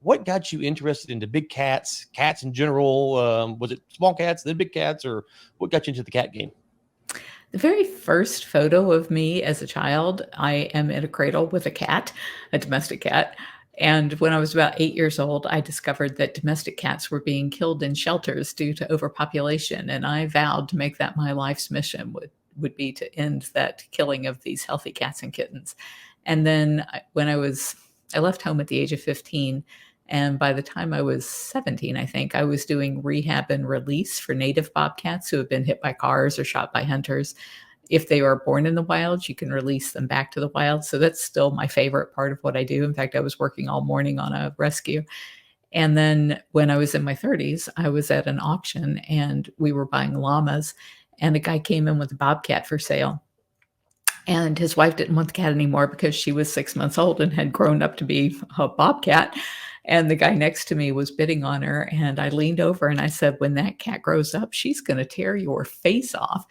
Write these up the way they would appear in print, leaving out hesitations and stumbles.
what got you interested into big cats in general? Was it small cats, then big cats, or what got you into the cat game? The very first photo of me as a child, I am in a cradle with a cat, a domestic cat. And when I was about 8 years old, I discovered that domestic cats were being killed in shelters due to overpopulation. And I vowed to make that my life's mission would be to end that killing of these healthy cats and kittens. And then when I left home at the age of 15. And by the time I was 17, I think, I was doing rehab and release for native bobcats who have been hit by cars or shot by hunters. If they are born in the wild, you can release them back to the wild. So that's still my favorite part of what I do. In fact, I was working all morning on a rescue. And then when I was in my 30s, I was at an auction and we were buying llamas. And a guy came in with a bobcat for sale. And his wife didn't want the cat anymore because she was 6 months old and had grown up to be a bobcat. And the guy next to me was bidding on her. And I leaned over and I said, when that cat grows up, she's going to tear your face off.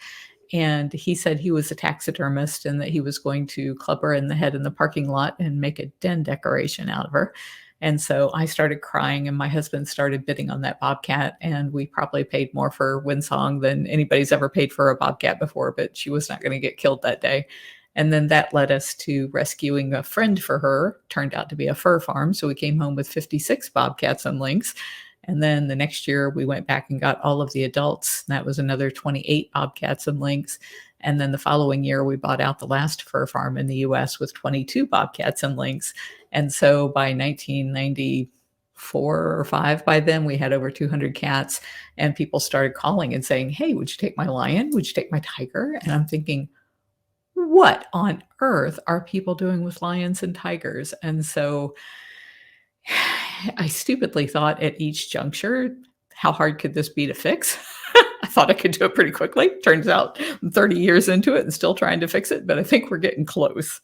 And he said he was a taxidermist and that he was going to club her in the head in the parking lot and make a den decoration out of her. And so I started crying and my husband started bidding on that bobcat. And we probably paid more for Windsong than anybody's ever paid for a bobcat before, but she was not going to get killed that day. And then that led us to rescuing a friend for her, turned out to be a fur farm. So we came home with 56 bobcats and lynx. And then the next year we went back and got all of the adults. That was another 28 bobcats and lynx. And then the following year we bought out the last fur farm in the US with 22 bobcats and lynx. And so by 1994 or 5, by then we had over 200 cats and people started calling and saying, hey, would you take my lion? Would you take my tiger? And I'm thinking, what on earth are people doing with lions and tigers? And so I stupidly thought at each juncture, how hard could this be to fix? I thought I could do it pretty quickly. Turns out I'm 30 years into it and still trying to fix it, but I think we're getting close.